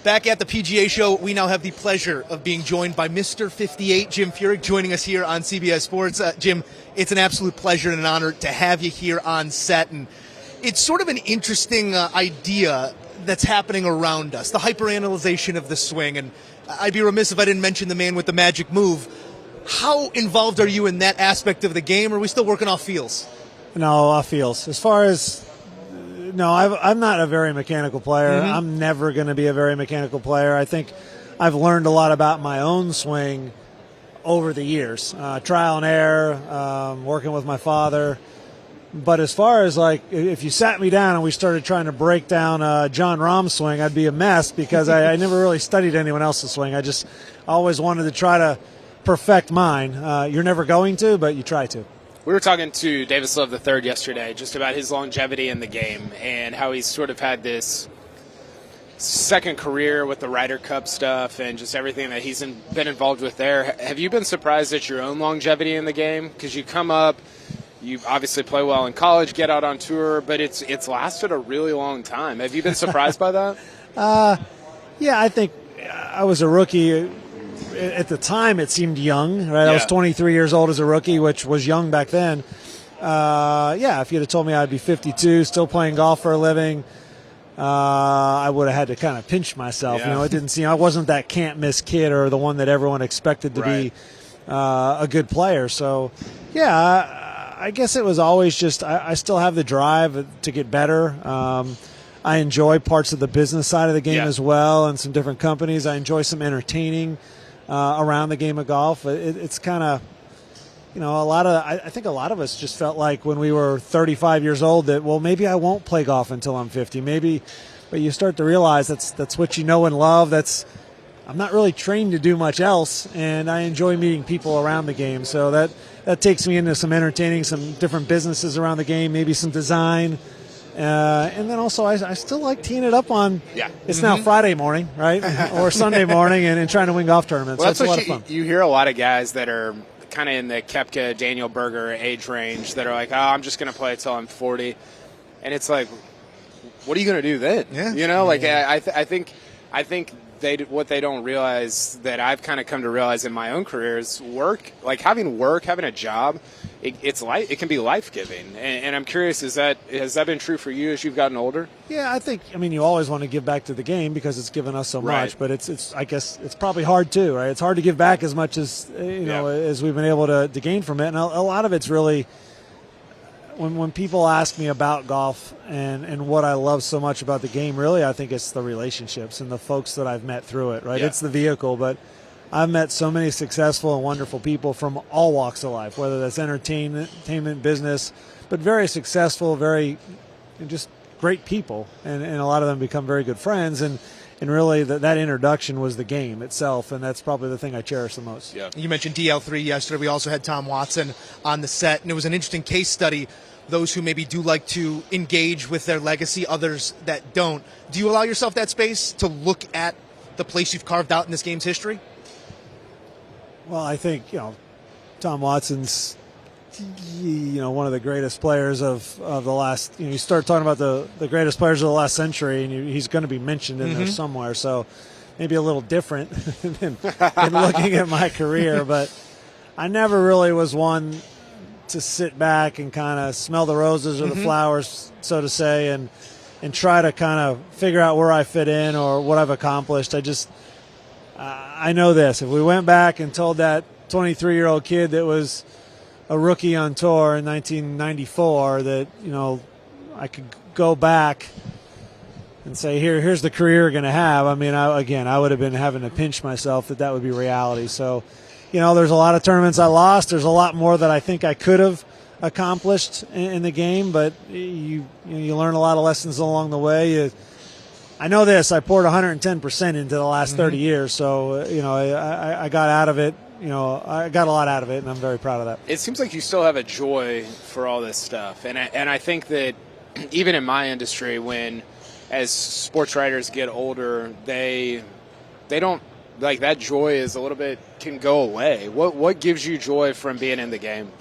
Back at the PGA show, we now have the pleasure of being joined by Mr. 58, Jim Furyk, joining us here on CBS Sports. Jim, it's an absolute pleasure and an honor to have you here on set. And it's sort of an interesting idea that's happening around us, the hyperanalyzation of the swing. And I'd be remiss if I didn't mention the man with the magic move. How involved are you in that aspect of the game, or are we still working off feels? No, off feels. As far as... No, I'm not a very mechanical player. Mm-hmm. I'm never going to be a very mechanical player. I think I've learned a lot about my own swing over the years. Trial and error, working with my father. But as far as, like, if you sat me down and we started trying to break down John Rahm's swing, I'd be a mess because I never really studied anyone else's swing. I always wanted to try to perfect mine. You're never going to, but you try to. We were talking to Davis Love III yesterday just about his longevity in the game and how he's sort of had this second career with the Ryder Cup stuff and just everything that he's been involved with there. Have you been surprised at your own longevity in the game? Because you come up, you obviously play well in college, get out on tour, but it's lasted a really long time. Have you been surprised by that? Yeah, I think I was a rookie. At the time, it seemed young, right? Yeah. I was 23 years old as a rookie, which was young back then. If you'd have told me I'd be 52, still playing golf for a living, I would have had to kind of pinch myself. Yeah. It didn't seem I wasn't that can't miss kid or the one that everyone expected to be a good player. So, yeah, I guess it was always just I still have the drive to get better. I enjoy parts of the business side of the game as well, and some different companies. I enjoy some entertaining around the game of golf. It's kind of, I think a lot of us just felt like when we were 35 years old that, well, maybe I won't play golf until I'm 50. Maybe, but you start to realize that's what you know and love. I'm not really trained to do much else, and I enjoy meeting people around the game. So that takes me into some entertaining, some different businesses around the game, maybe some design. And then also I still like teeing it up on it's now Friday morning, right? Or Sunday morning and trying to win golf tournaments. Well, that's a lot of fun. You hear a lot of guys that are kind of in the Koepka, Daniel Berger age range that are like, I'm just going to play until I'm 40. And it's like, what are you going to do then? Yeah. I think what they don't realize that I've kind of come to realize in my own career is having a job. It can be life-giving, and I'm curious, has that been true for you as you've gotten older? Yeah, you always want to give back to the game because it's given us so much, but I guess it's probably hard too, right? It's hard to give back as much as as we've been able to gain from it, and a lot of it's really when people ask me about golf and what I love so much about the game. Really, I think it's the relationships and the folks that I've met through it. Right, it's the vehicle, but I've met so many successful and wonderful people from all walks of life, whether that's entertainment, business, but very successful, very just great people, and a lot of them become very good friends. And really, that introduction was the game itself, and that's probably the thing I cherish the most. Yeah. You mentioned DL3 yesterday. We also had Tom Watson on the set, and it was an interesting case study. Those who maybe do like to engage with their legacy, others that don't. Do you allow yourself that space to look at the place you've carved out in this game's history? Well, I think, Tom Watson's, one of the greatest players of the last, you start talking about the greatest players of the last century, and he's going to be mentioned in there somewhere. So maybe a little different than looking at my career. But I never really was one to sit back and kind of smell the roses or the flowers, so to say, and try to kind of figure out where I fit in or what I've accomplished. I know this. If we went back and told that 23-year-old kid that was a rookie on tour in 1994 that, I could go back and say, here's the career you're going to have. I mean, I would have been having to pinch myself that would be reality. So, there's a lot of tournaments I lost. There's a lot more that I think I could have accomplished in the game, but you learn a lot of lessons along the way. I know this. I poured 110% into the last 30 years, so I got out of it. I got a lot out of it, and I'm very proud of that. It seems like you still have a joy for all this stuff, and I think that even in my industry, as sports writers get older, they don't like that joy is a little bit can go away. What gives you joy from being in the game?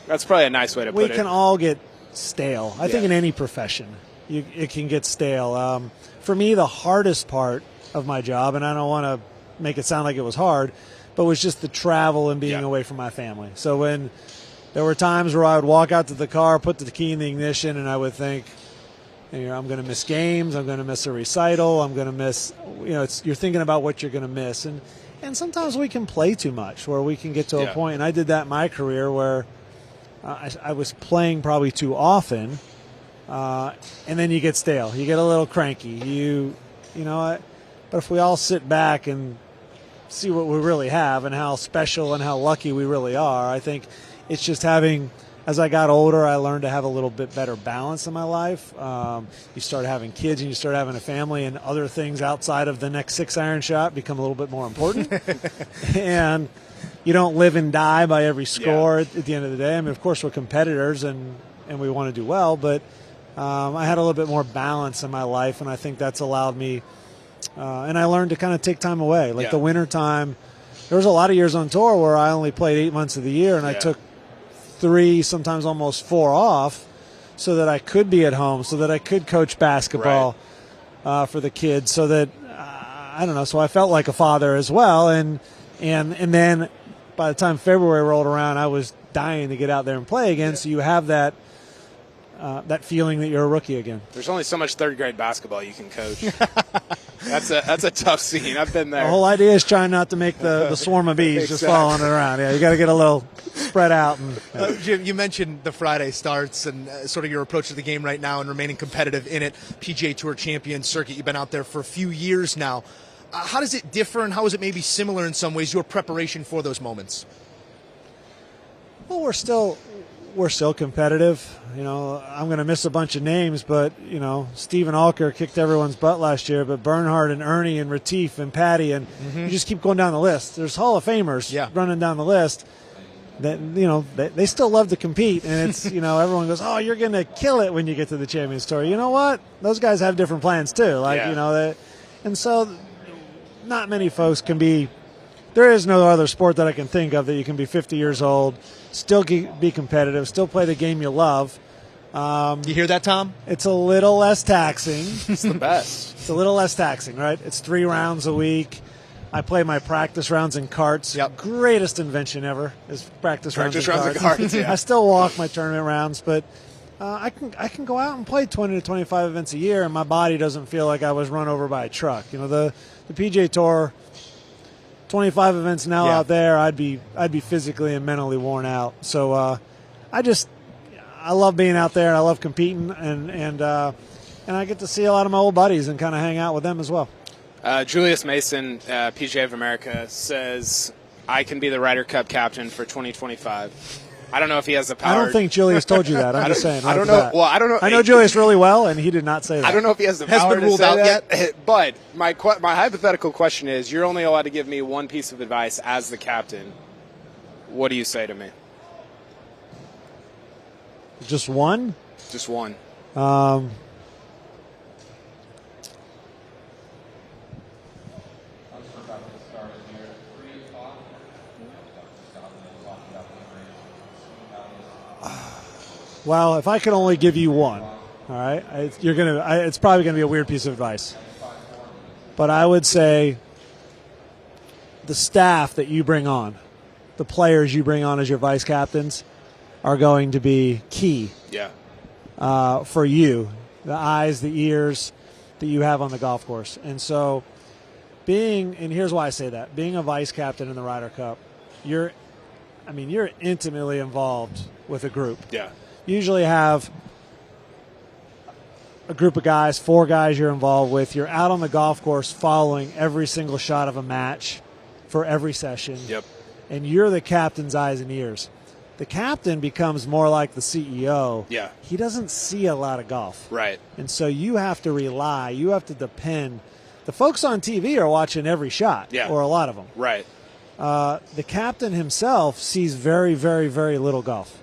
That's probably a nice way to put it. We can all get stale. I think in any profession. it can get stale. For me, the hardest part of my job, and I don't want to make it sound like it was hard, but was just the travel and being away from my family. So when there were times where I would walk out to the car, put the key in the ignition, and I would think, I'm going to miss games, I'm going to miss a recital, I'm going to miss, you're thinking about what you're going to miss. And sometimes we can play too much, where we can get to a point, and I did that in my career where I was playing probably too often, and then you get stale. You get a little cranky. But if we all sit back and see what we really have and how special and how lucky we really are, I think it's just having, as I got older, I learned to have a little bit better balance in my life. You start having kids and you start having a family, and other things outside of the next 6-iron shot become a little bit more important. And you don't live and die by every score at the end of the day. I mean, of course, we're competitors and we want to do well, but I had a little bit more balance in my life, and I think that's allowed me and I learned to kind of take time away. Like the winter time, there was a lot of years on tour where I only played 8 months of the year, and I took 3, sometimes almost 4 off so that I could be at home, so that I could coach basketball for the kids, so that, I don't know, so I felt like a father as well. And then by the time February rolled around, I was dying to get out there and play again, so you have that feeling that you're a rookie again. There's only so much third-grade basketball you can coach. That's a tough scene. I've been there. The whole idea is trying not to make the swarm of bees just following it around. Yeah, you got to get a little spread out. And, Jim, you mentioned the Friday starts and sort of your approach to the game right now and remaining competitive in it. PGA Tour champion circuit, you've been out there for a few years now. How does it differ, and how is it maybe similar in some ways, your preparation for those moments? Well, we're still competitive. I'm going to miss a bunch of names, but, Stephen Alker kicked everyone's butt last year, but Bernhard and Ernie and Retief and Patty, and you just keep going down the list. There's Hall of Famers running down the list that, they still love to compete, and it's, everyone goes, oh, you're going to kill it when you get to the Champions Tour. You know what? Those guys have different plans too. And so not many folks can be. There is no other sport that I can think of that you can be 50 years old, still be competitive, still play the game you love. You hear that, Tom? It's a little less taxing. It's the best. It's a little less taxing, right? It's 3 rounds a week. I play my practice rounds in carts. Yep. Greatest invention ever is practice rounds in carts. I still walk my tournament rounds, but I can go out and play 20 to 25 events a year, and my body doesn't feel like I was run over by a truck. The PGA Tour, 25 events now out there, I'd be physically and mentally worn out. So I love being out there, and I love competing, and I get to see a lot of my old buddies and kind of hang out with them as well. Julius Mason, PGA of America, says I can be the Ryder Cup captain for 2025. I don't know if he has the power. I don't think Julius told you that. I'm just saying. I don't know. Well, I don't know. I know Julius really well, and he did not say that. I don't know if he has the power been ruled to say out that, yet. But my hypothetical question is, you're only allowed to give me one piece of advice as the captain. What do you say to me? Just one? Just one. Well, if I could only give you one, all right, it's probably gonna be a weird piece of advice, but I would say the staff that you bring on, the players you bring on as your vice captains, are going to be key. For you, the eyes, the ears that you have on the golf course, and so and here's why I say that: being a vice captain in the Ryder Cup, you're intimately involved with a group. Usually have a group of guys, 4 guys you're involved with. You're out on the golf course following every single shot of a match for every session. And you're the captain's eyes and ears. The captain becomes more like the CEO. He doesn't see a lot of golf. And so you have to depend. The folks on TV are watching every shot, or a lot of them. The captain himself sees very, very, very little golf.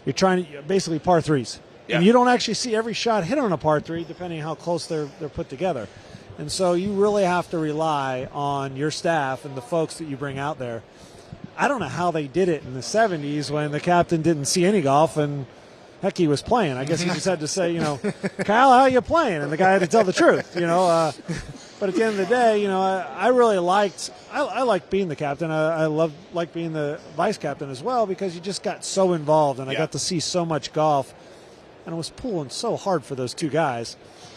You're trying to basically par 3s. And you don't actually see every shot hit on a par 3, depending on how close they're put together. And so you really have to rely on your staff and the folks that you bring out there. I don't know how they did it in the 70s when the captain didn't see any golf and Heck, he was playing. I guess he just had to say, Kyle, how you playing? And the guy had to tell the truth, But at the end of the day, I really liked being the captain. I liked being the vice captain as well because you just got so involved, and I got to see so much golf, and I was pulling so hard for those two guys.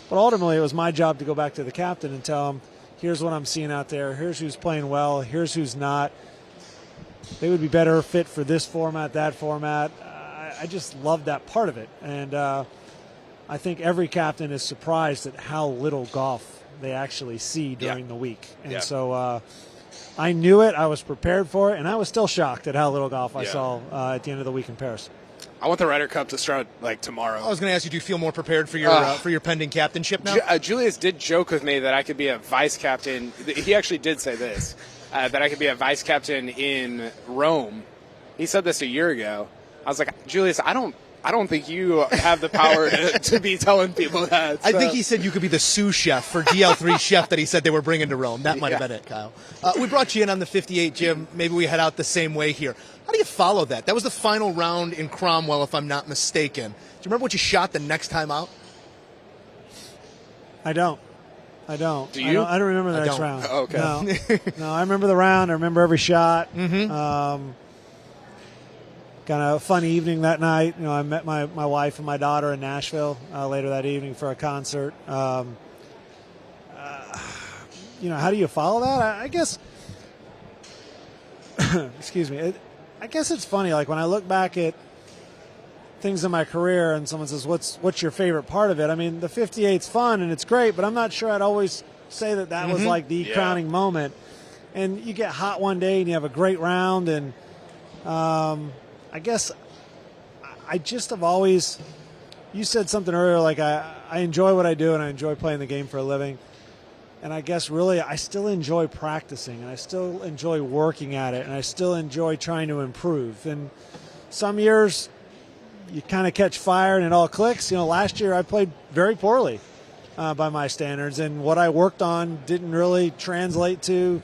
But ultimately, it was my job to go back to the captain and tell him, here's what I'm seeing out there. Here's who's playing well. Here's who's not. They would be better fit for this format, that format. I just love that part of it. And I think every captain is surprised at how little golf they actually see during the week. And so I knew it. I was prepared for it. And I was still shocked at how little golf I saw at the end of the week in Paris. I want the Ryder Cup to start tomorrow. I was going to ask you, do you feel more prepared for your pending captainship now? Julius did joke with me that I could be a vice captain. He actually did say this, that I could be a vice captain in Rome. He said this a year ago. I was like, Julius, I don't think you have the power to be telling people that. So. I think he said you could be the sous chef for DL3 chef that he said they were bringing to Rome. That might have been it, Kyle. We brought you in on the 58, Jim. Maybe we head out the same way here. How do you follow that? That was the final round in Cromwell, if I'm not mistaken. Do you remember what you shot the next time out? I don't. Do you? I don't remember the next round. Oh, okay. No, I remember the round. I remember every shot. Mm-hmm. Kind of a fun evening that night. I met my wife and my daughter in Nashville later that evening for a concert. How do you follow that? I guess, excuse me, I guess it's funny. Like when I look back at things in my career and someone says, what's your favorite part of it? I mean, the 58's fun and it's great, but I'm not sure I'd always say that was like the crowning moment. And you get hot one day and you have a great round, and I guess I just have always – you said something earlier, like I enjoy what I do and I enjoy playing the game for a living. And I guess really I still enjoy practicing, and I still enjoy working at it, and I still enjoy trying to improve. And some years you kind of catch fire and it all clicks. Last year I played very poorly by my standards, and what I worked on didn't really translate to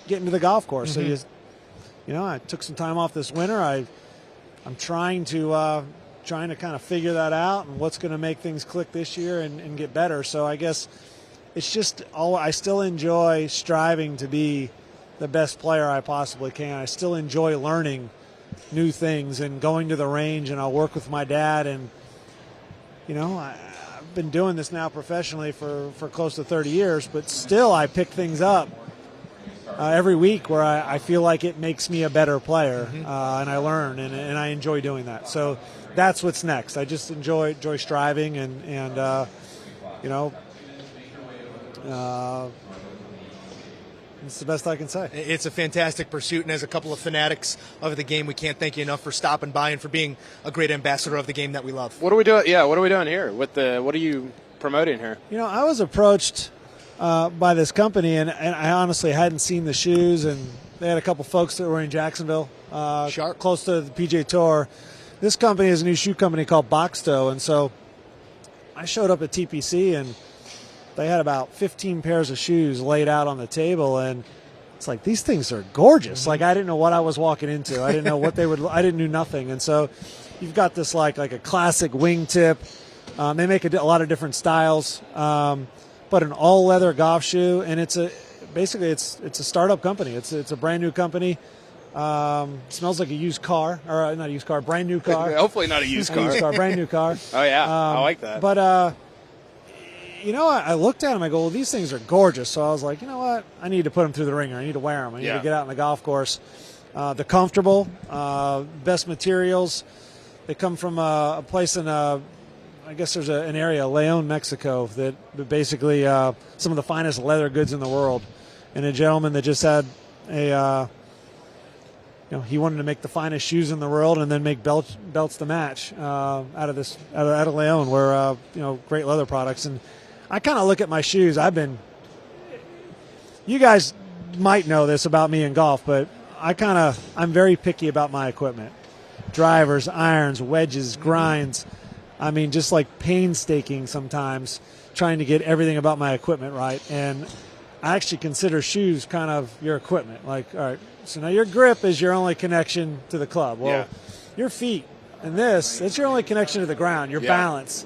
getting to the golf course. Mm-hmm. So I took some time off this winter. I'm trying to kind of figure that out and what's going to make things click this year and get better. So I guess it's just I still enjoy striving to be the best player I possibly can. I still enjoy learning new things and going to the range, and I'll work with my dad. And I've been doing this now professionally for close to 30 years, but still I pick things up every week where I feel like it makes me a better player, and I learn, and I enjoy doing that. So that's what's next. I just enjoy striving, and it's the best I can say. It's a fantastic pursuit, and as a couple of fanatics of the game, we can't thank you enough for stopping by and for being a great ambassador of the game that we love. What are we doing? Yeah, what are we doing here? What are you promoting here? I was approached by this company, and I honestly hadn't seen the shoes, and they had a couple folks that were in Jacksonville, close to the PGA Tour. This company is a new shoe company called Boxto, and so I showed up at TPC, and they had about 15 pairs of shoes laid out on the table, and it's like, these things are gorgeous. Like, I didn't know what I was walking into. I didn't know what they would – I didn't know nothing. And so you've got this like a classic wingtip. They make a lot of different styles, but an all-leather golf shoe, and it's a startup company. It's a brand-new company. Smells like a used car, or not a used car, brand new car. Hopefully not a used car. Brand new car. Oh, yeah. I like that. But I looked at them. I go, well, these things are gorgeous. So I was like, you know what? I need to put them through the ringer. I need to wear them. I need to get out on the golf course. They're comfortable, best materials. They come from a place in, I guess there's an area, Leon, Mexico, that basically some of the finest leather goods in the world. And a gentleman that just had he wanted to make the finest shoes in the world and then make belts to match out of Leon, where great leather products. And I kind of look at my shoes. You guys might know this about me in golf, but I'm very picky about my equipment. Drivers, irons, wedges, grinds. I mean, just like painstaking sometimes trying to get everything about my equipment right. And I actually consider shoes kind of your equipment. Like, all right, so now your grip is your only connection to the club. Well, your feet And this, it's your only connection to the ground, your Yeah. balance.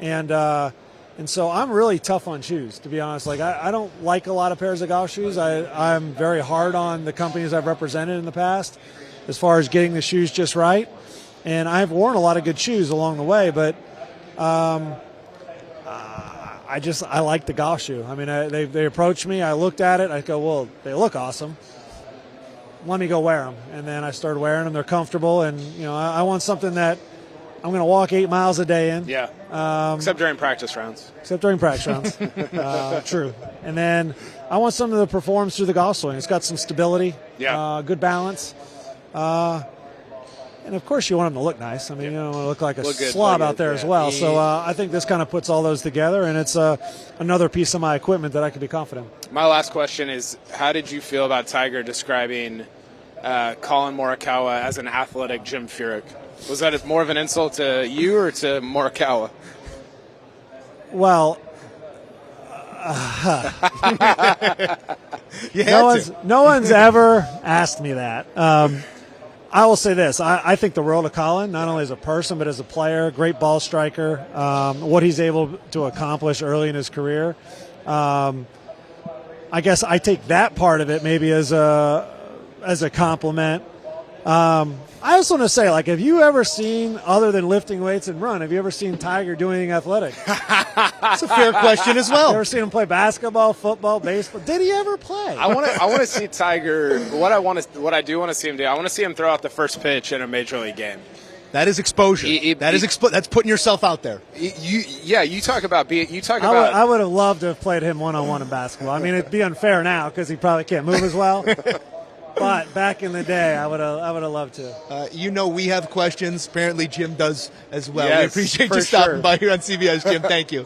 And so I'm really tough on shoes, to be honest. Like I don't like a lot of pairs of golf shoes. I'm very hard on the companies I've represented in the past as far as getting the shoes just right. And I've worn a lot of good shoes along the way, but I like the golf shoe. I mean, they approached me. I looked at it. I go, well, they look awesome. Let me go wear them. And then I started wearing them. They're comfortable, and I want something that I'm going to walk 8 miles a day in. Yeah. Except during practice rounds. True. And then I want something that performs through the golf swing. It's got some stability. Yeah. Good balance. And of course, you want them to look nice. I mean, you don't want to look like a slob out there as well. So I think this kind of puts all those together, and it's another piece of my equipment that I can be confident. My last question is, how did you feel about Tiger describing Colin Morikawa as an athletic Jim Furyk? Was that more of an insult to you or to Morikawa? Well, no one's ever asked me that. I will say this. I think the world of Colin, not only as a person, but as a player, great ball striker, what he's able to accomplish early in his career. I guess I take that part of it maybe as a compliment. I just want to say, like, have you ever seen, other than lifting weights and run, have you ever seen Tiger do anything athletic? That's a fair question as well. You ever seen him play basketball, football, baseball? Did he ever play? I want to see Tiger. What I do want to see him do. I want to see him throw out the first pitch in a major league game. That is exposure. That's putting yourself out there. You talk about. I would have loved to have played him one-on-one in basketball. I mean, it'd be unfair now because he probably can't move as well. But back in the day, I would have loved to. We have questions. Apparently, Jim does as well. Yes, we appreciate for you stopping sure. by here on CBS, Jim. Thank you.